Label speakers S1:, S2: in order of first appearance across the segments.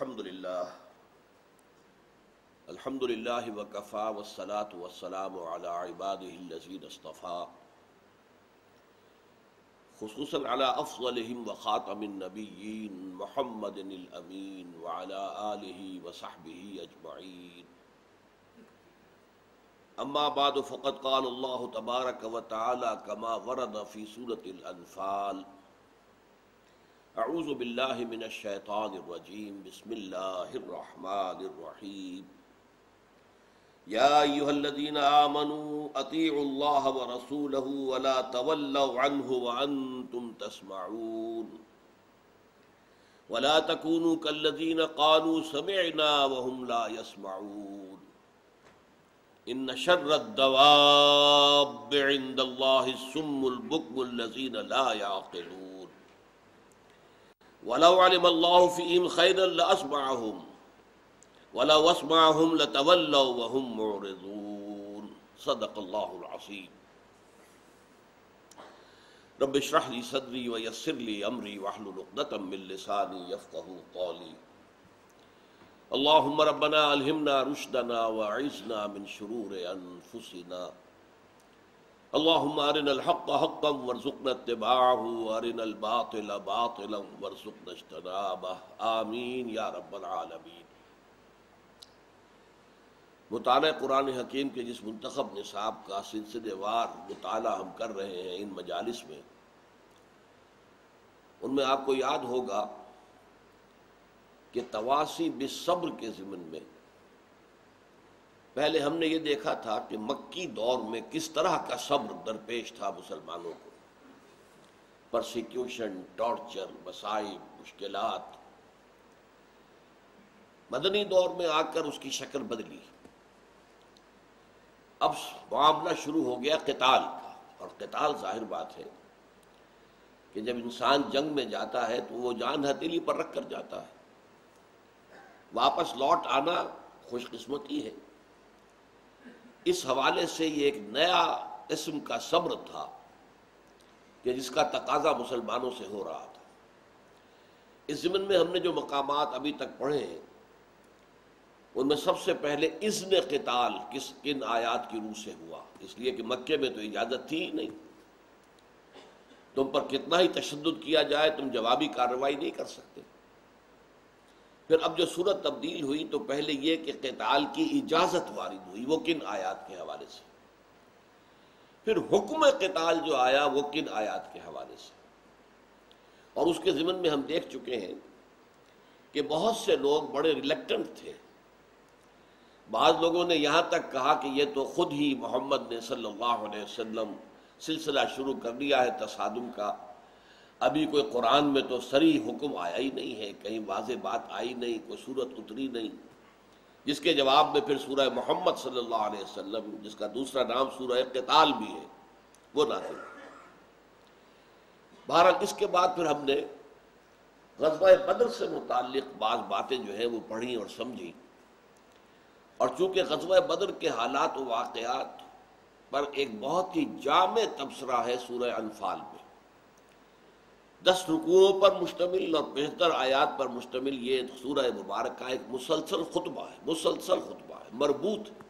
S1: الحمد للہ وکفا والصلاة والسلام علی عباده الذین اصطفیٰ خصوصاً علی افضلہم وخاتم النبیین محمد الامین وعلی آلہ وصحبہ اجمعین اما بعد فقد قال اللہ تبارک وتعالی کما ورد فی سورة الانفال اعوذ باللہ من الشیطان الرجیم بسم اللہ الرحمن الرحیم یا ایہا الذین آمنوا اطیعوا اللہ ورسولہ ولا تولوا عنہ وانتم تسمعون ولا تکونوا کالذین قالوا سمعنا وهم لا يسمعون ان شر الدواب عند اللہ الصم البکم الذین لا يعقلون وَلَوْ عَلِمَ اللَّهُ فِيهِمْ خَيْرًا لَأَسْمَعَهُمْ وَلَوْ أَسْمَعَهُمْ لَتَوَلَّوْا وَهُمْ مُعْرِضُونَ صدق اللہ العظیم رب اشرح لي صدری ويسر لي امری واحلل عقدۃ من لسانی یفقهوا قولی اللهم ربنا الہمنا رشدنا واعذنا من شرور انفسنا اللهم ارنا الحق حقا وارزقنا اتباعه وارنا الباطل باطلا وارزقنا اجتنابه آمین یا رب العالمین۔ مطالعہ قرآن حکیم کے جس منتخب نصاب کا سلسلے وار مطالعہ ہم کر رہے ہیں ان مجالس میں، ان میں آپ کو یاد ہوگا کہ تواصی بالصبر کے ضمن میں پہلے ہم نے یہ دیکھا تھا کہ مکی دور میں کس طرح کا صبر درپیش تھا مسلمانوں کو، پرسیکیوشن، ٹارچر، مصائب، مشکلات۔ مدنی دور میں آ کر اس کی شکل بدلی، اب معاملہ شروع ہو گیا قتال کا، اور قتال ظاہر بات ہے کہ جب انسان جنگ میں جاتا ہے تو وہ جان ہتھیلی پر رکھ کر جاتا ہے، واپس لوٹ آنا خوش قسمتی ہے۔ اس حوالے سے یہ ایک نیا قسم کا صبر تھا کہ جس کا تقاضا مسلمانوں سے ہو رہا تھا۔ اس ضمن میں ہم نے جو مقامات ابھی تک پڑھے ہیں ان میں سب سے پہلے اذن قتال کن آیات کی روح سے ہوا، اس لیے کہ مکے میں تو اجازت تھی ہی نہیں، تم پر کتنا ہی تشدد کیا جائے تم جوابی کارروائی نہیں کر سکتے۔ پھر اب جو صورت تبدیل ہوئی تو پہلے یہ کہ قتال کی اجازت وارد ہوئی، وہ کن آیات کے حوالے سے، پھر حکم قتال جو آیا وہ کن آیات کے حوالے سے، اور اس کے ضمن میں ہم دیکھ چکے ہیں کہ بہت سے لوگ بڑے ریلیکٹنٹ تھے۔ بعض لوگوں نے یہاں تک کہا کہ یہ تو خود ہی محمد نے صلی اللہ علیہ وسلم سلسلہ شروع کر دیا ہے تصادم کا، ابھی کوئی قرآن میں تو صریح حکم آیا ہی نہیں ہے، کہیں واضح بات آئی نہیں، کوئی صورت اتری نہیں، جس کے جواب میں پھر سورہ محمد صلی اللہ علیہ وسلم، جس کا دوسرا نام سورہ قتال بھی ہے، وہ نازل ہوئی۔ بہرحال اس کے بعد پھر ہم نے غزوہ بدر سے متعلق بعض باتیں جو ہیں وہ پڑھی اور سمجھی، اور چونکہ غزوہ بدر کے حالات و واقعات پر ایک بہت ہی جامع تبصرہ ہے سورہ انفال میں، 10 رکوعوں پر مشتمل اور 75 آیات پر مشتمل یہ سورہ مبارکہ ایک مسلسل خطبہ ہے، مربوط ہے۔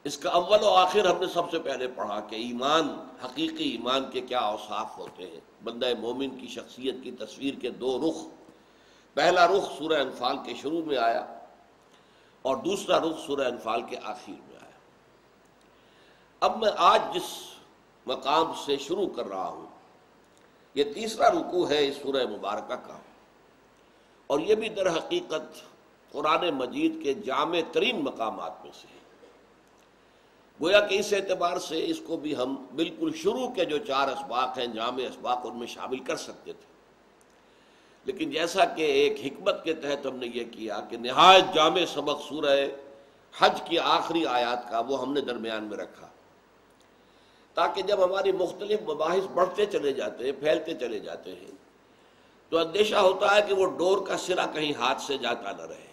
S1: اس کا اول و آخر ہم نے سب سے پہلے پڑھا کہ ایمان، حقیقی ایمان کے کیا اوصاف ہوتے ہیں، بندہ مومن کی شخصیت کی تصویر کے 2 رخ۔ پہلا رخ سورہ انفال کے شروع میں آیا اور دوسرا رخ سورہ انفال کے آخر میں آیا۔ اب میں آج جس مقام سے شروع کر رہا ہوں یہ تیسرا رکوع ہے اس سورہ مبارکہ کا، اور یہ بھی در حقیقت قرآن مجید کے جامع ترین مقامات میں سے ہے۔ گویا کہ اس اعتبار سے اس کو بھی ہم بالکل شروع کے جو 4 اسباق ہیں، جامع اسباق، ان میں شامل کر سکتے تھے، لیکن جیسا کہ ایک حکمت کے تحت ہم نے یہ کیا کہ نہایت جامع سبق سورہ حج کی آخری آیات کا وہ ہم نے درمیان میں رکھا، تاکہ جب ہماری مختلف مباحث بڑھتے چلے جاتے ہیں، پھیلتے چلے جاتے ہیں، تو اندیشہ ہوتا ہے کہ وہ ڈور کا سرا کہیں ہاتھ سے جاتا نہ رہے،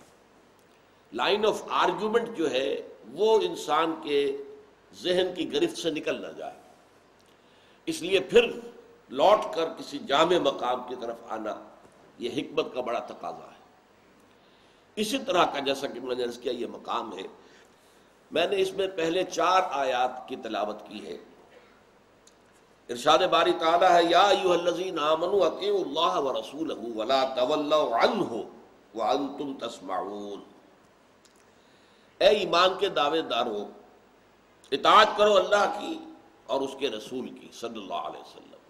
S1: لائن آف آرگیومنٹ جو ہے وہ انسان کے ذہن کی گرفت سے نکل نہ جائے، اس لیے پھر لوٹ کر کسی جامع مقام کی طرف آنا یہ حکمت کا بڑا تقاضا ہے۔ اسی طرح کا جیسا کہ میں نے عرض کیا یہ مقام ہے. میں نے اس میں پہلے 4 آیات کی تلاوت کی ہے. ارشاد باری تعالیٰ ہے یا ایھا الذین آمنوا اطیعوا اللہ ورسولہ ولا تولوا عنہ وانتم تسمعون. اے ایمان کے دعوے دارو، اطاعت کرو اللہ کی اور اس کے رسول کی صلی اللہ علیہ وسلم.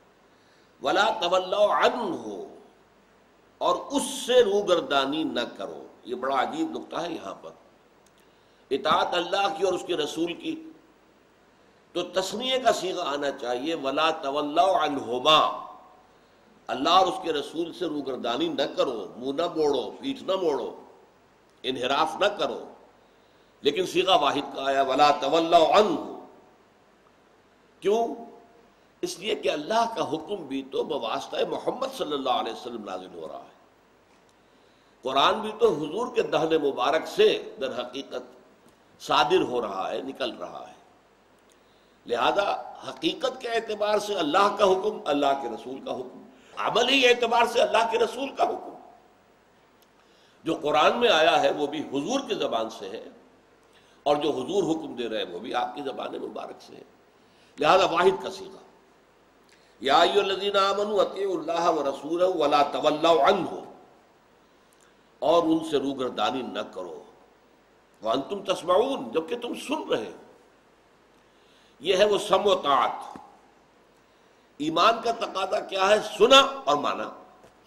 S1: ولا تولوا عنہ، اور اس سے روگردانی نہ کرو. یہ بڑا عجیب نقطہ ہے یہاں پر. اطاعت اللہ کی اور اس کے رسول کی تو تثنیے کا صیغہ آنا چاہیے ولا تولوا عنہما. اللہ اور اس کے رسول سے روگردانی نہ کرو، منہ نہ موڑو، پیٹھ نہ موڑو، انحراف نہ کرو. لیکن صیغہ واحد کا آیا ولا تولوا عنہ. کیوں؟ اس لیے کہ اللہ کا حکم بھی تو بواسطہ محمد صلی اللہ علیہ وسلم نازل ہو رہا ہے. قرآن بھی تو حضور کے دہن مبارک سے در حقیقت صادر ہو رہا ہے، نکل رہا ہے. لہذا حقیقت کے اعتبار سے اللہ کا حکم، اللہ کے رسول کا حکم، عملی اعتبار سے اللہ کے رسول کا حکم. جو قرآن میں آیا ہے وہ بھی حضور کی زبان سے ہے، اور جو حضور حکم دے رہے ہیں وہ بھی آپ کی زبان مبارک سے ہے. لہذا واحد کا صیغہ یا ایھا الذین آمنوا اطیعوا اللہ ورسولہ ولا تولوا عنہ، اور ان سے روگردانی نہ کرو وانتم تسمعون، جبکہ تم سن رہے ہو. یہ ہے وہ سمع و طاعت. ایمان کا تقاضا کیا ہے؟ سنا اور مانا.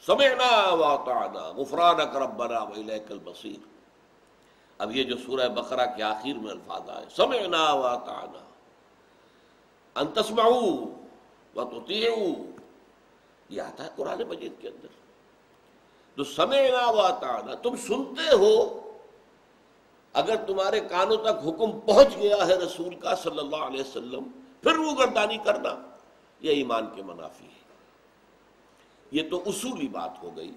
S1: سمعنا واطعنا غفرانک ربنا والیک المصیر. اب یہ جو سورہ بقرہ کے آخر میں الفاظ آئے سمعنا واطعنا، ان تسمعوا وتطیعوا، یہ آتا ہے قرآن مجید کے اندر. تو سمعنا واطعنا، تم سنتے ہو. اگر تمہارے کانوں تک حکم پہنچ گیا ہے رسول کا صلی اللہ علیہ وسلم، پھر روگردانی کرنا، یہ ایمان کے منافی ہے. یہ تو اصولی بات ہو گئی.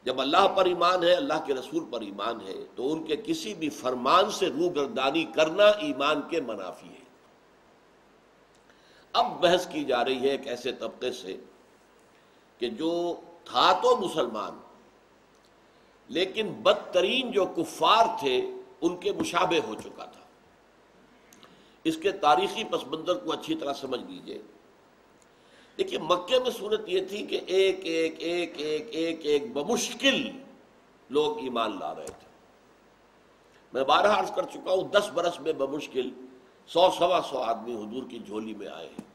S1: جب اللہ پر ایمان ہے، اللہ کے رسول پر ایمان ہے، تو ان کے کسی بھی فرمان سے روگردانی کرنا ایمان کے منافی ہے. اب بحث کی جا رہی ہے ایک ایسے طبقے سے کہ جو تھا تو مسلمان، لیکن بدترین جو کفار تھے ان کے مشابہ ہو چکا تھا. اس کے تاریخی پس منظر کو اچھی طرح سمجھ لیجئے. دیکھیے مکے میں صورت یہ تھی کہ ایک ایک ایک ایک ایک ایک بمشکل لوگ ایمان لا رہے تھے. میں بارہا عرض کر چکا ہوں 10 برس میں بمشکل 100-125 آدمی حضور کی جھولی میں آئے ہیں.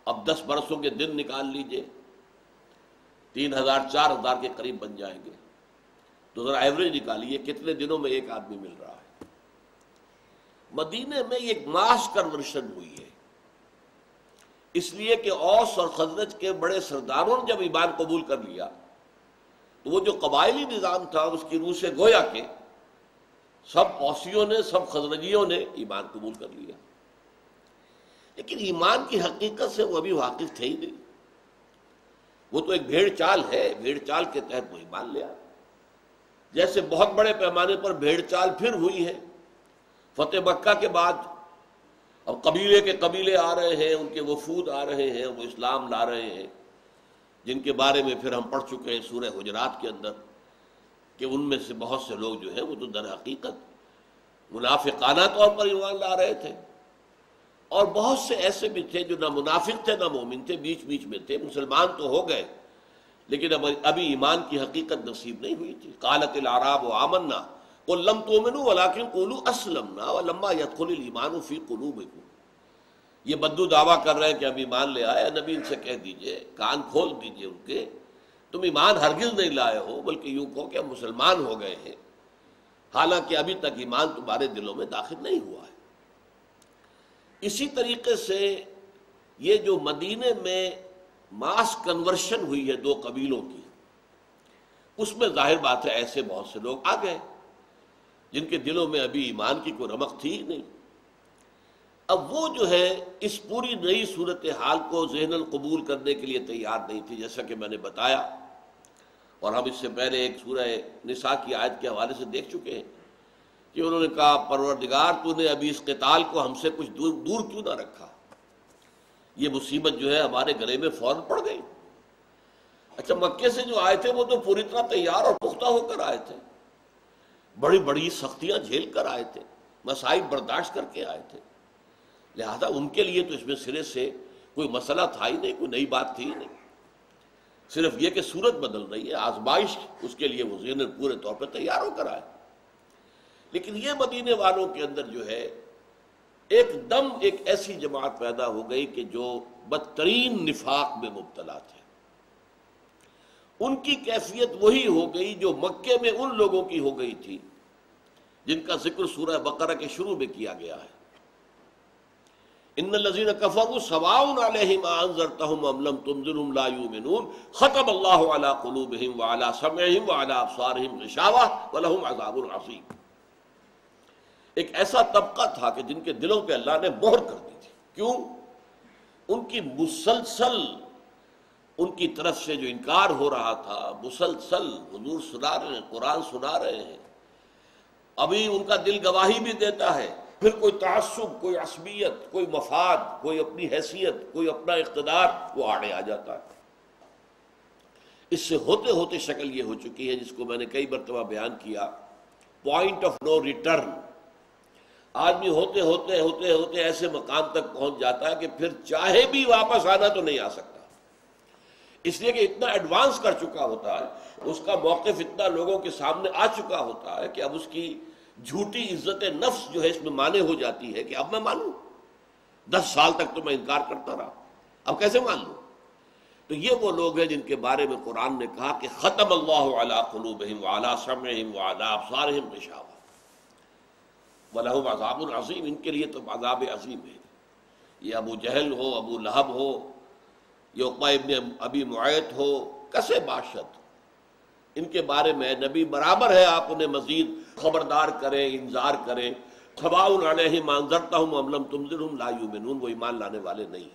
S1: اب 10 برسوں کے دن نکال لیجئے، 3000-4000 کے قریب بن جائیں گے. تو ذرا ایوریج نکالیے کتنے دنوں میں ایک آدمی مل رہا ہے. مدینے میں ایک ماس کنورشن ہوئی ہے، اس لیے کہ اوس اور خزرج کے بڑے سرداروں نے جب ایمان قبول کر لیا تو وہ جو قبائلی نظام تھا اس کی روح سے گویا کہ سب اوسیوں نے، سب خزرجیوں نے ایمان قبول کر لیا. لیکن ایمان کی حقیقت سے وہ ابھی واقف تھے ہی نہیں. وہ تو ایک بھیڑ چال ہے، بھیڑ چال کے تحت وہ ایمان لیا. جیسے بہت بڑے پیمانے پر بھیڑ چال پھر ہوئی ہے فتح مکہ کے بعد. اب قبیلے کے قبیلے آ رہے ہیں، ان کے وفود آ رہے ہیں، وہ اسلام لا رہے ہیں، جن کے بارے میں پھر ہم پڑھ چکے ہیں سورہ حجرات کے اندر کہ ان میں سے بہت سے لوگ جو ہیں وہ تو در حقیقت منافقانہ طور پر ایمان لا رہے تھے، اور بہت سے ایسے بھی تھے جو نہ منافق تھے نہ مومن تھے، بیچ بیچ میں تھے. مسلمان تو ہو گئے لیکن ابھی ایمان کی حقیقت نصیب نہیں ہوئی تھی. قالت الاعراب آمنا قل لم تؤمنوا ولكن قولوا اسلمنا ولما يدخل الايمان في قلوبكم. یہ بدو دعویٰ کر رہے ہیں کہ اب ایمان لے آئے. نبی ان سے کہہ دیجئے، کان کھول دیجئے ان کے، تم ایمان ہرگز نہیں لائے ہو، بلکہ یوں کہو کہ ہم مسلمان ہو گئے ہیں، حالانکہ ابھی تک ایمان تمہارے دلوں میں داخل نہیں ہوا ہے. اسی طریقے سے یہ جو مدینے میں ماس کنورشن ہوئی ہے 2 قبیلوں کی، اس میں ظاہر بات ہے ایسے بہت سے لوگ آ گئے جن کے دلوں میں ابھی ایمان کی کوئی رمق تھی ہی نہیں. اب وہ جو ہے اس پوری نئی صورتحال کو ذہن القبول کرنے کے لیے تیار نہیں تھی، جیسا کہ میں نے بتایا. اور ہم اس سے پہلے ایک سورہ نساء کی آیت کے حوالے سے دیکھ چکے ہیں کہ انہوں نے کہا پروردگار تو نے ابھی اس قتال کو ہم سے کچھ دور کیوں نہ رکھا، یہ مصیبت جو ہے ہمارے گلے میں فوراً پڑ گئی. اچھا مکے سے جو آئے تھے وہ تو پوری طرح تیار اور پختہ ہو کر آئے تھے، بڑی بڑی سختیاں جھیل کر آئے تھے، مصائب برداشت کر کے آئے تھے، لہذا ان کے لیے تو اس میں سرے سے کوئی مسئلہ تھا ہی نہیں، کوئی نئی بات تھی ہی نہیں، صرف یہ کہ صورت بدل رہی ہے، آزمائش، اس کے لیے وہ ذہن پورے طور پہ تیار ہو کر آئے۔ لیکن یہ مدینے والوں کے اندر جو ہے ایک دم ایک ایسی جماعت پیدا ہو گئی کہ جو بدترین نفاق میں مبتلا تھے۔ ان کی کیفیت وہی ہو گئی جو مکے میں ان لوگوں کی ہو گئی تھی جن کا ذکر سورہ بقرہ کے شروع میں کیا گیا ہے۔ ان الذين كفروا سواء عليهم انذرتهم ام لم تنذرهم لا يؤمنون ختم الله على قلوبهم وعلى سمعهم وعلى ابصارهم غشاوة ولهم عذاب عظيم۔ ایک ایسا طبقہ تھا کہ جن کے دلوں پہ اللہ نے مہر کر دی تھی۔ کیوں؟ ان کی مسلسل ان کی طرف سے جو انکار ہو رہا تھا، مسلسل حضور سنا رہے ہیں، قرآن سنا رہے ہیں، ابھی ان کا دل گواہی بھی دیتا ہے، پھر کوئی تعصب، کوئی عصبیت، کوئی مفاد، کوئی اپنی حیثیت، کوئی اپنا اقتدار، وہ آڑے آ جاتا ہے۔ اس سے ہوتے ہوتے شکل یہ ہو چکی ہے جس کو میں نے کئی مرتبہ بیان کیا، پوائنٹ آف نو ریٹرن۔ آدمی ہوتے ہوتے ہوتے ہوتے ایسے مقام تک پہنچ جاتا ہے کہ پھر چاہے بھی واپس آنا تو نہیں آ سکتا، اس لیے کہ اتنا ایڈوانس کر چکا ہوتا ہے، اس کا موقف اتنا لوگوں کے سامنے آ چکا ہوتا ہے کہ اب اس کی جھوٹی عزت نفس جو ہے اس میں مانے ہو جاتی ہے کہ اب میں مانوں، 10 سال تک تو میں انکار کرتا رہا، اب کیسے مان لوں؟ تو یہ وہ لوگ ہیں جن کے بارے میں قرآن نے کہا کہ ختم اللہ علی قلوبہم وعلی سمعہم وعلی ابصارہم غشاوہ وَلَهُمْ عَذَابٌ عَظِيمٌ۔ ان کے لیے تو عذاب عظیم ہے۔ یہ ابو جہل ہو، ابو لہب ہو، یہ عقبہ ابن ابی معیط ہو، کسے باشد، ان کے بارے میں نبی برابر ہے آپ انہیں مزید خبردار کریں، انذار کریں۔ سواء علیہم انذرتہم ام لم تنذرہم لا یؤمنون، وہ ایمان لانے والے نہیں۔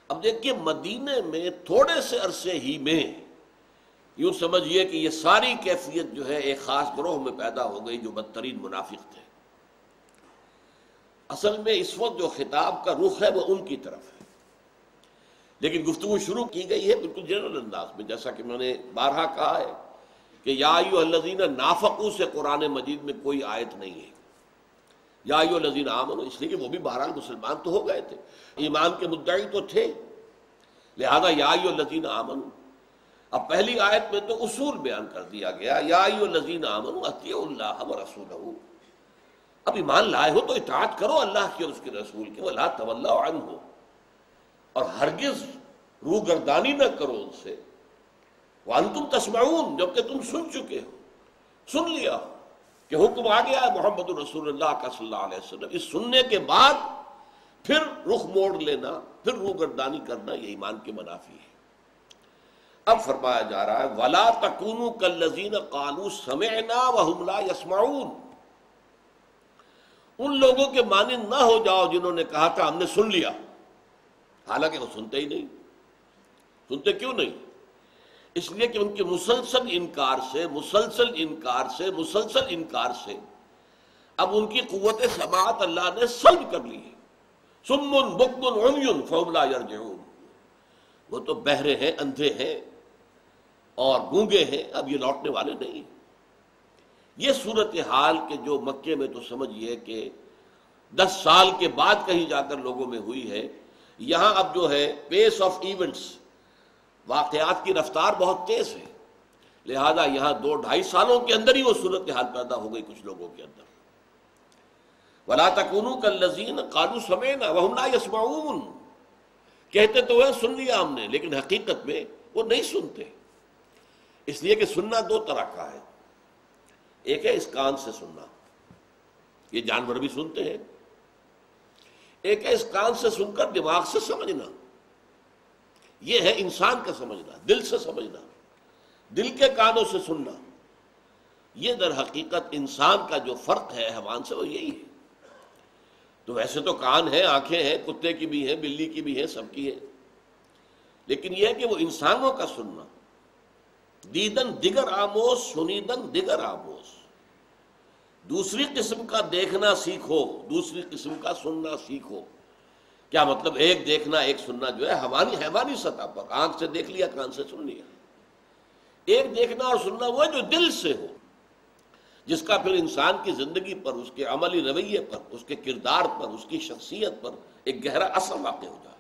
S1: اب دیکھیے مدینے میں تھوڑے سے عرصے ہی میں یوں سمجھیے کہ یہ ساری کیفیت جو ہے ایک خاص گروہ میں پیدا ہو گئی جو بدترین منافق تھے۔ اصل میں اس وقت جو خطاب کا رخ ہے وہ ان کی طرف ہے، لیکن گفتگو شروع کی گئی ہے بالکل جنرل انداز میں، جیسا کہ میں نے بارہا کہا ہے کہ یا ایھا الذین نافقوا سے قرآن مجید میں کوئی آیت نہیں ہے، یا ایھا الذین آمنوا، اس لیے کہ وہ بھی بہرحال مسلمان تو ہو گئے تھے، ایمان کے مدعی تو تھے، لہذا یا ایھا الذین آمنوا۔ اب پہلی آیت میں تو اصول بیان کر دیا گیا، یا ایھا الذین آمنوا اطیعوا اللہ ورسولہ، اب ایمان لائے ہو تو اطاعت کرو اللہ کی اور اس کے رسول کی، ولا تولوا عنہ، اور ہرگز روگردانی نہ کرو ان سے، وانتم تسمعون، جبکہ تم سن چکے ہو، سن لیا ہو کہ حکم آ گیا ہے محمد رسول اللہ کا صلی اللہ علیہ وسلم، اس سننے کے بعد پھر رخ موڑ لینا، پھر روگردانی کرنا، یہ ایمان کے منافی ہے۔ اب فرمایا جا رہا ہے وَلَا تَكُونُوا كَالَّذِينَ قَالُوا سَمِعْنَا وَهُمْ لَا يَسْمَعُونَ، ان لوگوں کے مانند نہ ہو جاؤ جنہوں نے کہا تھا ہم نے سن لیا، حالانکہ وہ سنتے ہی نہیں۔ سنتے کیوں نہیں؟ اس لیے کہ ان کے مسلسل انکار سے اب ان کی قوت سماعت اللہ نے سلب کر لی ہے۔ صم بکم عمی فهم لا یرجعون، وہ تو بہرے ہیں، اندھے ہیں اور گونگے ہیں، اب یہ لوٹنے والے نہیں۔ یہ صورتحال کہ جو مکے میں تو سمجھیے کہ 10 سال کے بعد کہیں جا کر لوگوں میں ہوئی ہے، یہاں اب جو ہے پیس آف ایونٹس، واقعات کی رفتار بہت تیز ہے، لہذا یہاں 2-2.5 سالوں کے اندر ہی وہ صورتحال پیدا ہو گئی کچھ لوگوں کے اندر۔ وَلَا تَكُونُوا كَالَّذِينَ قَالُوا سَمِعْنَا وَهُمْ لَا يَسْمَعُونَ، کہتے تو وہ سن لیا ہم نے، لیکن حقیقت میں وہ نہیں سنتے، اس لیے کہ سننا 2 طرح کا ہے، ایک ہے اس کان سے سننا، یہ جانور بھی سنتے ہیں، ایک ہے اس کان سے سن کر دماغ سے سمجھنا، یہ ہے انسان کا سمجھنا، دل سے سمجھنا، دل کے کانوں سے سننا۔ یہ در حقیقت انسان کا جو فرق ہے حیوان سے وہ یہی ہے۔ تو ویسے تو کان ہیں، آنکھیں ہیں، کتے کی بھی ہیں، بلی کی بھی ہیں، سب کی ہے، لیکن یہ ہے کہ وہ انسانوں کا سننا، دیدن دیگر آموز سنیدن دیگر آموز، دوسری قسم کا دیکھنا سیکھو، دوسری قسم کا سننا سیکھو۔ کیا مطلب؟ ایک دیکھنا ایک سننا جو ہے حیوانی سطح پر، آنکھ سے دیکھ لیا، کان سے سن لیا۔ ایک دیکھنا اور سننا وہ ہے جو دل سے ہو، جس کا پھر انسان کی زندگی پر، اس کے عملی رویے پر، اس کے کردار پر، اس کی شخصیت پر ایک گہرا اثر واقع ہو جائے۔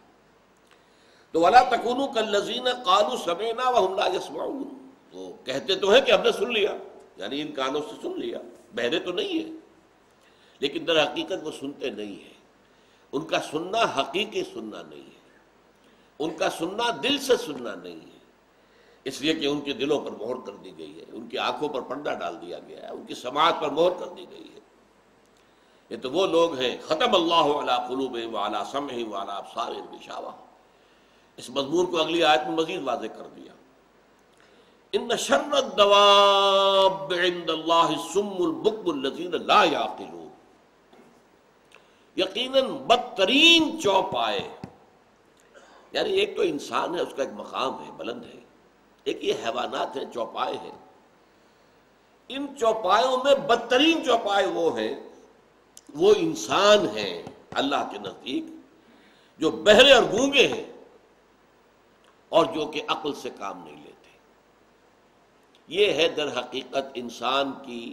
S1: تو وَلَا تَكُونُوا كَالَّذِينَ قَالُوا سَمِعْنَا وَهُمْ لَا يَسْمَعُونَ، وہ کہتے تو ہیں کہ ہم نے سن لیا، یعنی ان کانوں سے سن لیا، بہرے تو نہیں ہے، لیکن در حقیقت وہ سنتے نہیں ہیں۔ ان کا سننا حقیقی سننا نہیں ہے، ان کا سننا دل سے سننا نہیں ہے، اس لیے کہ ان کے دلوں پر مہر کر دی گئی ہے، ان کی آنکھوں پر پردہ ڈال دیا گیا ہے، ان کی سماعت پر مہر کر دی گئی ہے۔ یہ تو وہ لوگ ہیں ختم اللہ علی قلوبہم وعلی سمعہم وعلی ابصارہم غشاوہ۔ اس مضمون کو اگلی آیت میں مزید واضح کر دیا۔ ان شر الدواب عند اللہ الصم البکم الذین لا یعقلون، یقیناً بدترین چوپائے، یعنی ایک تو انسان ہے، اس کا ایک مقام ہے، بلند ہے، ایک یہ حیوانات ہیں، چوپائے ہیں۔ ان چوپایوں میں بدترین چوپائے وہ ہیں، وہ انسان ہیں اللہ کے نزدیک جو بہرے اور گونگے ہیں اور جو کہ عقل سے کام نہیں لیتے۔ یہ ہے در حقیقت انسان کی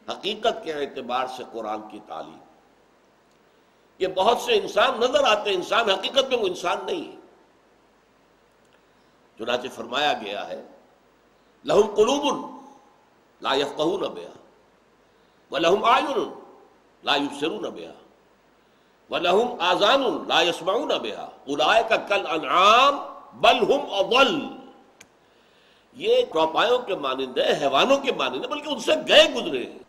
S1: حقیقت کے اعتبار سے قرآن کی تعلیم۔ یہ بہت سے انسان نظر آتے ہیں، انسان حقیقت میں وہ انسان نہیں ہے۔ چنانچہ فرمایا گیا ہے لَهُمْ قُلُوبٌ لَا يَفْقَهُونَ بِهَا وَلَهُمْ أَعْيُنٌ لَا يُبْصِرُونَ بِهَا وَلَهُمْ آذَانٌ لَا يَسْمَعُونَ بِهَا أُولَٰئِكَ كَالْأَنْعَامِ بَلْ هُمْ أَضَلُّ۔ یہ چوپایوں کے مانند ہے، حیوانوں کے مانند ہے، بلکہ ان سے گئے گزرے ہیں۔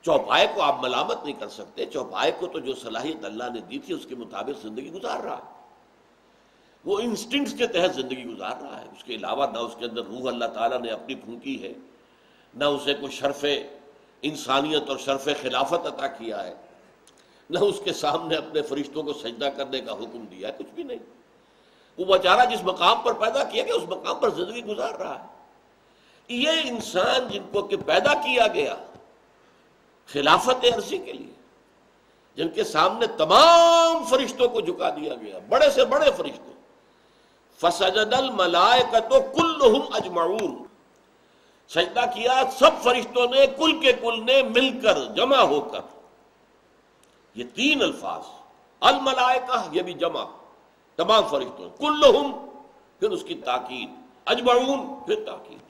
S1: چوپائے کو آپ ملامت نہیں کر سکتے، چوپائے کو تو جو صلاحیت اللہ نے دی تھی اس کے مطابق زندگی گزار رہا ہے، وہ انسٹنکٹس کے تحت زندگی گزار رہا ہے، اس کے علاوہ نہ اس کے اندر روح اللہ تعالیٰ نے اپنی پھونکی ہے، نہ اسے کوئی شرف انسانیت اور شرف خلافت عطا کیا ہے، نہ اس کے سامنے اپنے فرشتوں کو سجدہ کرنے کا حکم دیا ہے، کچھ بھی نہیں۔ وہ بیچارہ جس مقام پر پیدا کیا گیا اس مقام پر زندگی گزار رہا ہے۔ یہ انسان جن کو کہ پیدا کیا گیا خلافت عرضی کے لیے، جن کے سامنے تمام فرشتوں کو جھکا دیا گیا، بڑے سے بڑے فرشتوں، فسجد الملائکۃ کلہم اجمعون، سجدہ کیا سب فرشتوں نے، کل کے کل نے مل کر، جمع ہو کر۔ یہ تین الفاظ، الملائکہ یہ بھی جمع، تمام فرشتوں، کلہم پھر اس کی تاکید، اجمعون پھر تاکید،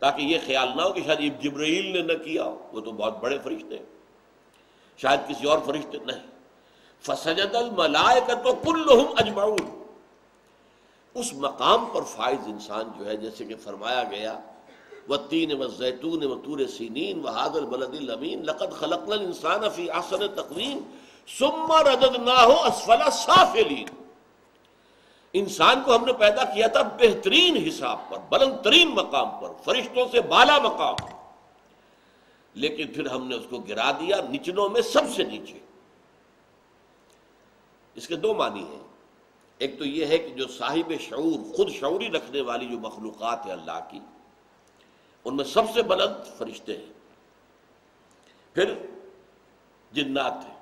S1: تاکہ یہ خیال نہ ہو کہ شاید جبرائیل نے نہ کیا ہو، وہ تو بہت بڑے فرشتے ہیں، شاید کسی اور فرشتے نہیں۔ فسجد الملائکۃ کلہم اجمعون، اس مقام پر فائز انسان جو ہے، جیسے کہ فرمایا گیا والتین والزیتون وطور سینین وہذا البلد الامین لقد خلقنا الانسان فی احسن تقویم ثم رددناہ اسفل سافلین، انسان کو ہم نے پیدا کیا تھا بہترین حساب پر، بلند ترین مقام پر، فرشتوں سے بالا مقام، لیکن پھر ہم نے اس کو گرا دیا نچلوں میں سب سے نیچے۔ اس کے دو معنی ہیں، ایک تو یہ ہے کہ جو صاحب شعور، خود شعوری رکھنے والی جو مخلوقات ہیں اللہ کی، ان میں سب سے بلند فرشتے ہیں، پھر جنات ہیں،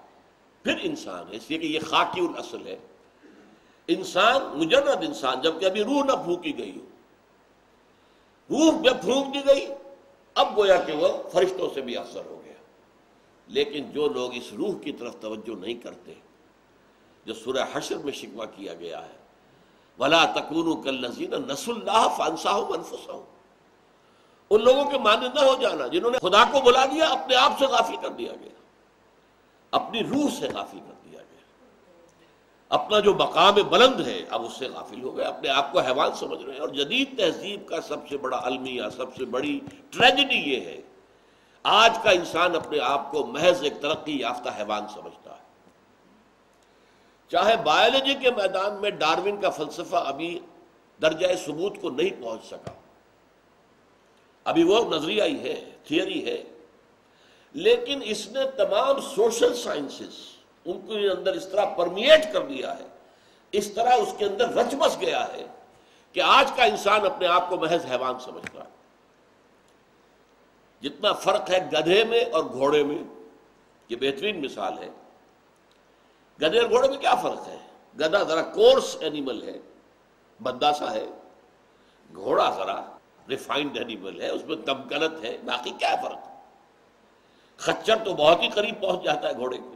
S1: پھر انسان ہے، اس لیے کہ یہ خاکی الاصل ہے۔ انسان مجرد انسان، جبکہ ابھی روح نہ پھونکی گئی ہو، روح جب پھونک دی گئی اب گویا کہ وہ فرشتوں سے بھی افضل ہو گیا۔ لیکن جو لوگ اس روح کی طرف توجہ نہیں کرتے، جو سورہ حشر میں شکوہ کیا گیا ہے وَلَا تَكُونُوا كَالَّذِينَ نَسُوا اللَّهَ فَأَنسَاهُمْ أَنفُسَهُمْ، ان لوگوں کے مانند نہ ہو جانا جنہوں نے خدا کو بلا دیا، اپنے آپ سے غافل کر دیا گیا، اپنی روح سے غافل کر دیا گیا، اپنا جو مقام بلند ہے اب اس سے غافل ہو گئے، اپنے آپ کو حیوان سمجھ رہے ہیں۔ اور جدید تہذیب کا سب سے بڑا المیہ، سب سے بڑی ٹریجڈی یہ ہے، آج کا انسان اپنے آپ کو محض ایک ترقی یافتہ حیوان سمجھتا ہے۔ چاہے بایولوجی کے میدان میں ڈارون کا فلسفہ ابھی درجہ ثبوت کو نہیں پہنچ سکا، ابھی وہ نظریہ ہی ہے، تھیوری ہے، لیکن اس نے تمام سوشل سائنسز ان کے اندر اس طرح پرمیٹ کر دیا ہے، اس طرح اس کے اندر رچ بس گیا ہے کہ آج کا انسان اپنے آپ کو محض حیوان سمجھتا ہے۔ جتنا فرق ہے گدھے میں اور گھوڑے میں، یہ بہترین مثال ہے۔ گدھے اور گھوڑے میں کیا فرق ہے؟ گدھا ذرا کورس اینیمل ہے، بھدا سا ہے، گھوڑا ذرا ریفائنڈ اینیمل ہے، اس میں تمکنت ہے، باقی کیا فرق؟ خچر تو بہت ہی قریب پہنچ جاتا ہے گھوڑے کے،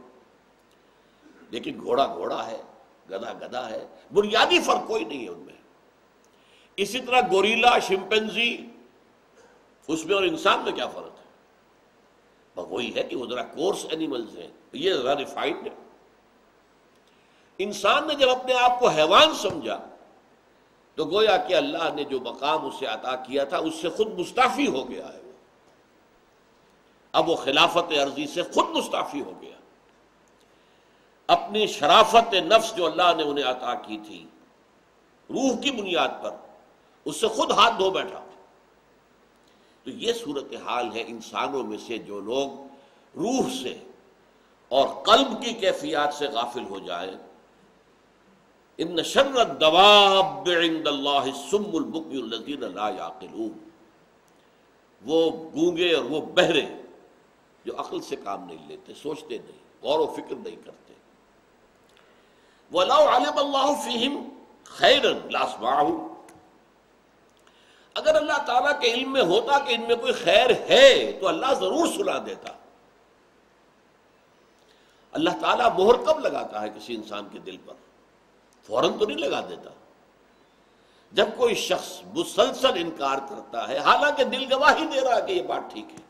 S1: لیکن گھوڑا گھوڑا ہے، گدھا گدھا ہے، بنیادی فرق کوئی نہیں ہے ان میں۔ اسی طرح گوریلا، شمپینزی، اس میں اور انسان میں کیا فرق ہے؟ بس وہی ہے کہ وہ ذرا کورس اینیملز ہیں، یہ ذرا ریفائنڈ ہے۔ انسان نے جب اپنے آپ کو حیوان سمجھا تو گویا کہ اللہ نے جو مقام اسے عطا کیا تھا اس سے خود مستعفی ہو گیا ہے، اب وہ خلافت ارضی سے خود مستعفی ہو گیا۔ اپنی شرافت نفس جو اللہ نے انہیں عطا کی تھی روح کی بنیاد پر، اس سے خود ہاتھ دھو بیٹھا۔ تو یہ صورتحال ہے انسانوں میں سے جو لوگ روح سے اور قلب کی کیفیات سے غافل ہو جائیں۔ ان شر الدواب عند اللہ الصم البکم الذین لا یعقلون، وہ گونگے اور وہ بہرے جو عقل سے کام نہیں لیتے، سوچتے نہیں، غور و فکر نہیں کرتے۔ وَلَوْ عَلِمَ اللَّهُ فِيهِمْ خَيْرًا لَأَسْمَعَهُمْ، اگر اللہ تعالیٰ کے علم میں ہوتا کہ ان میں کوئی خیر ہے تو اللہ ضرور سنا دیتا۔ اللہ تعالیٰ مہر کب لگاتا ہے کسی انسان کے دل پر؟ فوراً تو نہیں لگا دیتا۔ جب کوئی شخص مسلسل انکار کرتا ہے حالانکہ دل گواہی دے رہا ہے کہ یہ بات ٹھیک ہے،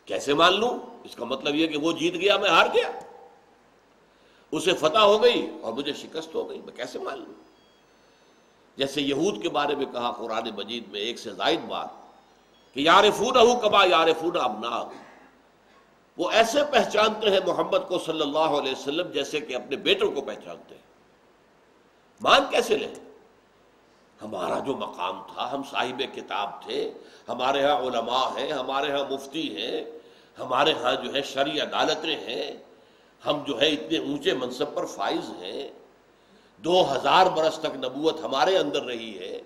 S1: کیسے مان لوں؟ اس کا مطلب یہ کہ وہ جیت گیا میں ہار گیا، اسے فتح ہو گئی اور مجھے شکست ہو گئی، میں کیسے مان لوں؟ جیسے یہود کے بارے میں کہا قرآن مجید میں ایک سے زائد بار کہ یعرفونہ کما یعرفون ابناءہم، وہ ایسے پہچانتے ہیں محمد کو صلی اللہ علیہ وسلم جیسے کہ اپنے بیٹوں کو پہچانتے ہیں۔ مان کیسے لیں؟ ہمارا جو مقام تھا، ہم صاحب کتاب تھے، ہمارے ہاں علماء ہیں، ہمارے ہاں مفتی ہیں، ہمارے ہاں جو ہے شرعی عدالتیں ہیں، ہم جو ہے اتنے اونچے منصب پر فائز ہیں، 2000 برس تک نبوت ہمارے اندر رہی ہے،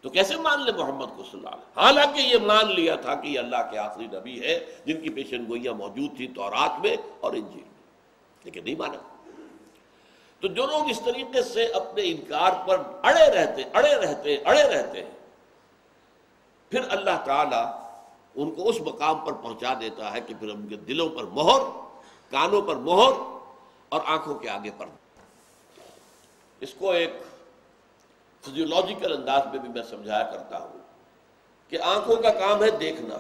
S1: تو کیسے مان لیں محمد کو صلی اللہ علیہ وسلم؟ حالانکہ یہ مان لیا تھا کہ یہ اللہ کے آخری نبی ہے جن کی پیشن گوئیاں موجود تھیں تورات میں اور انجیل میں، لیکن نہیں مانا۔ تو جو لوگ اس طریقے سے اپنے انکار پر اڑے رہتے ہیں، پھر اللہ تعالیٰ ان کو اس مقام پر پہنچا دیتا ہے کہ پھر ان کے دلوں پر مہر، کانوں پر مہر اور آنکھوں کے آگے پر۔ اس کو ایک فزیولوجیکل انداز میں بھی میں سمجھایا کرتا ہوں کہ آنکھوں کا کام ہے دیکھنا۔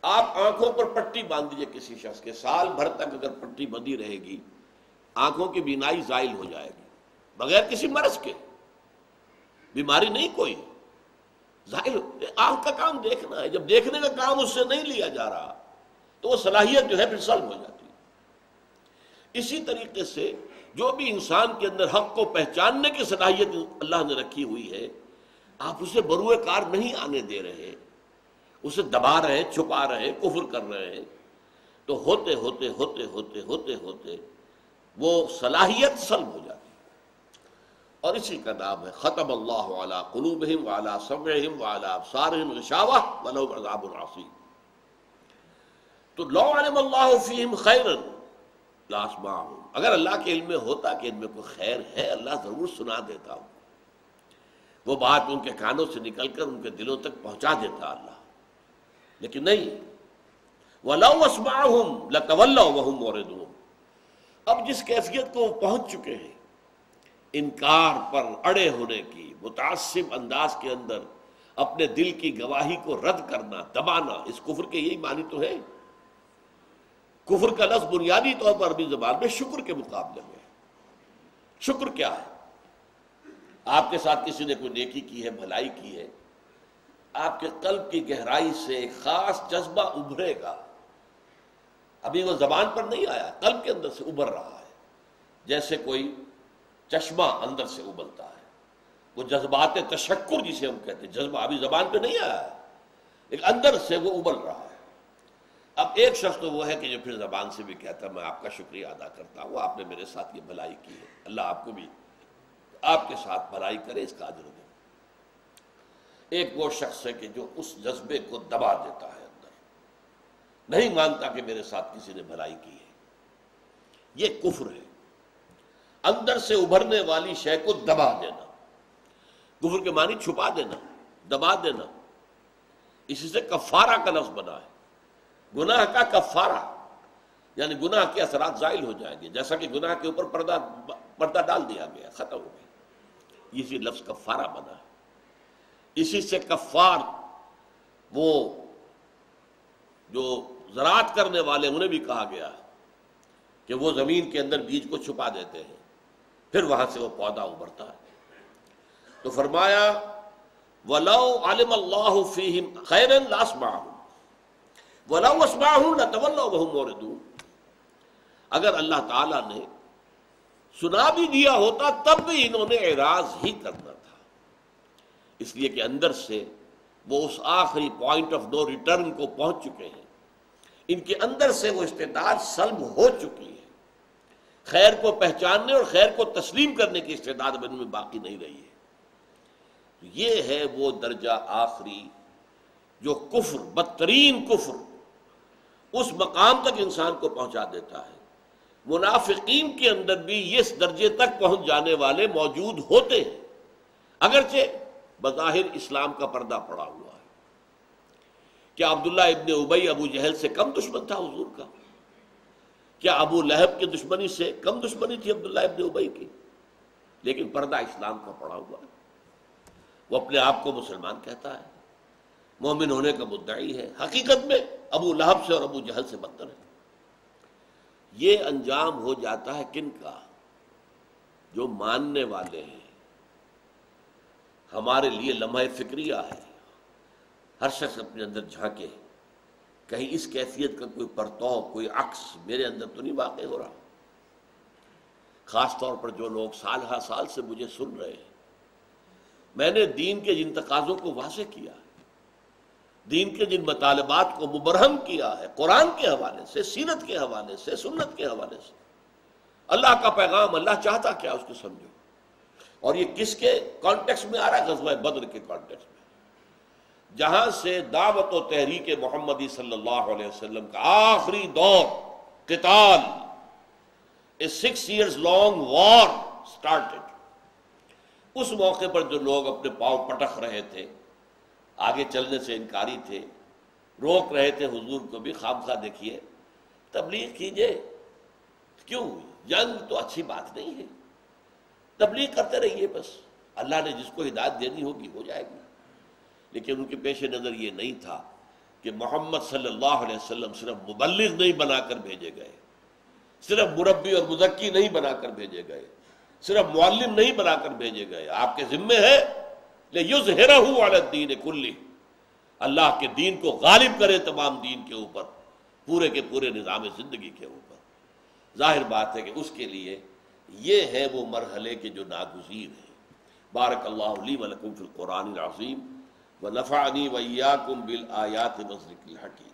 S1: آپ آنکھوں پر پٹی باندھ دیجئے کسی شخص کے، سال بھر تک اگر پٹی بندھی رہے گی آنکھوں کی بینائی زائل ہو جائے گی، بغیر کسی مرض کے، بیماری نہیں کوئی، زائل۔ آنکھ کا کام دیکھنا ہے، جب دیکھنے کا کام اس سے نہیں لیا جا رہا تو وہ صلاحیت جو ہے پھر سلب ہو جاتی ہے۔ اسی طریقے سے جو بھی انسان کے اندر حق کو پہچاننے کی صلاحیت اللہ نے رکھی ہوئی ہے، آپ اسے بروئے کار نہیں آنے دے رہے، اسے دبا رہے، چھپا رہے، کفر کر رہے ہیں، تو ہوتے ہوتے ہوتے ہوتے ہوتے ہوتے وہ صلاحیت سلب ہو جاتی ہے۔ اور اسی کا نام ہے ختم اللہ علی قلوبہم وعلی سمعہم وعلی ابصارہم غشاوہ ولہم عذاب عظیم۔ تو لو علم اللہ فیہم خیرا لاسمعہم، اگر اللہ کے علم میں ہوتا کہ ان میں کوئی خیر ہے اللہ ضرور سنا دیتا ہوں، وہ بات ان کے کانوں سے نکل کر ان کے دلوں تک پہنچا دیتا اللہ، لیکن نہیں۔ وَلَوْ أَسْمَعَهُمْ لَتَوَلَّوْا وَهُمْ مُعْرِضُونَ، اب جس کیفیت کو وہ پہنچ چکے ہیں، انکار پر اڑے ہونے کی، متعصب انداز کے اندر اپنے دل کی گواہی کو رد کرنا، دبانا، اس کفر کے یہی معنی تو ہے۔ کفر کا لفظ بنیادی طور پر عربی زبان میں شکر کے مقابلے میں ہے۔ شکر کیا ہے؟ آپ کے ساتھ کسی نے کوئی نیکی کی ہے، بھلائی کی ہے، آپ کے قلب کی گہرائی سے ایک خاص جذبہ ابھرے گا، ابھی وہ زبان پر نہیں آیا، قلب کے اندر سے ابھر رہا ہے، جیسے کوئی چشمہ اندر سے ابلتا ہے، وہ جذبات تشکر جسے ہم کہتے ہیں، جذبہ ابھی زبان پہ نہیں آیا ہے لیکن اندر سے وہ ابل رہا ہے۔ اب ایک شخص تو وہ ہے کہ جو پھر زبان سے بھی کہتا ہے میں آپ کا شکریہ ادا کرتا ہوں، آپ نے میرے ساتھ یہ بھلائی کی ہے، اللہ آپ کو بھی آپ کے ساتھ بھلائی کرے، اس کا اجر دے۔ ایک وہ شخص ہے کہ جو اس جذبے کو دبا دیتا ہے، اندر نہیں مانتا کہ میرے ساتھ کسی نے بھلائی کی ہے، یہ کفر ہے، اندر سے ابھرنے والی شے کو دبا دینا۔ کفر کے معنی چھپا دینا، دبا دینا، اسی سے کفارہ کا لفظ بنا ہے، گناہ کا کفارہ، یعنی گناہ کے اثرات زائل ہو جائیں گے، جیسا کہ گناہ کے اوپر پردہ ڈال دیا گیا، ختم ہو گیا، اسی لفظ کفارہ بنا ہے۔ اسی سے کفار وہ جو زراعت کرنے والے انہیں بھی کہا گیا کہ وہ زمین کے اندر بیج کو چھپا دیتے ہیں، پھر وہاں سے وہ پودا ابھرتا ہے۔ تو فرمایا وَلَوْ عَلِمَ اللَّهُ فِيهِمْ خَيْرًا لَأَسْمَعَهُمْ وَلَوْ أَسْمَعَهُمْ لَتَوَلَّوْا وَهُمْ مُعْرِضُونَ، اگر اللہ تعالیٰ نے سنا بھی دیا ہوتا تب بھی انہوں نے اعراض ہی کرنا تھا، اس لیے کہ اندر سے وہ اس آخری پوائنٹ آف نو ریٹرن کو پہنچ چکے ہیں، ان کے اندر سے وہ استعداد سلب ہو چکی ہے، خیر کو پہچاننے اور خیر کو تسلیم کرنے کی استعداد ان میں باقی نہیں رہی ہے۔ یہ ہے وہ درجہ آخری جو کفر، بدترین کفر، اس مقام تک انسان کو پہنچا دیتا ہے۔ منافقین کے اندر بھی اس درجے تک پہنچ جانے والے موجود ہوتے ہیں، اگرچہ بظاہر اسلام کا پردہ پڑا ہوا ہے۔ کیا عبداللہ ابن ابی ابو جہل سے کم دشمن تھا حضور کا؟ کیا ابو لہب کی دشمنی سے کم دشمنی تھی عبداللہ ابن ابی کی؟ لیکن پردہ اسلام کا پڑا ہوا ہے، وہ اپنے آپ کو مسلمان کہتا ہے، مومن ہونے کا مدعی ہے، حقیقت میں ابو لہب سے اور ابو جہل سے بدتر ہے۔ یہ انجام ہو جاتا ہے کن کا؟ جو ماننے والے ہیں۔ ہمارے لیے لمحہ فکریہ ہے، ہر شخص اپنے اندر جھانکے، کہیں اس کیفیت کا کوئی پرتو، کوئی عکس میرے اندر تو نہیں واقع ہو رہا۔ خاص طور پر جو لوگ سال ہر سال سے مجھے سن رہے ہیں، میں نے دین کے جن تقاضوں کو واضح کیا ہے، دین کے جن مطالبات کو مبرہم کیا ہے، قرآن کے حوالے سے، سیرت کے حوالے سے، سنت کے حوالے سے، اللہ کا پیغام، اللہ چاہتا کیا اس کو سمجھو۔ اور یہ کس کے کانٹیکس میں آ رہا ہے؟ غزوہ بدر کے کانٹیکس میں، جہاں سے دعوت و تحریک محمدی صلی اللہ علیہ وسلم کا آخری دور، قتال، a 6 years long war started۔ اس موقع پر جو لوگ اپنے پاؤں پٹک رہے تھے، آگے چلنے سے انکاری تھے، روک رہے تھے حضور کو بھی، خامخواہ دیکھیے تبلیغ کیجئے، کیوں؟ جنگ تو اچھی بات نہیں ہے، تبلیغ کرتے رہیے، بس اللہ نے جس کو ہدایت دینی ہوگی ہو جائے گی۔ لیکن ان کے پیش نظر یہ نہیں تھا کہ محمد صلی اللہ علیہ وسلم صرف مبلغ نہیں بنا کر بھیجے گئے، صرف مربی اور مزکی نہیں بنا کر بھیجے گئے، صرف معلم نہیں بنا کر بھیجے گئے، آپ کے ذمے ہے لِيُظْهِرَهُ عَلَى الدِّينِ كُلِّهِ، اللہ کے دین کو غالب کرے تمام دین کے اوپر، پورے کے پورے نظام زندگی کے اوپر۔ ظاہر بات ہے کہ اس کے لیے یہ ہے وہ مرحلے کے جو ناگزیر ہیں۔ بارک اللہ لی و لکم فی القرآن العظیم ونفعنی وإیاکم بالآیات والذکر الحکیم۔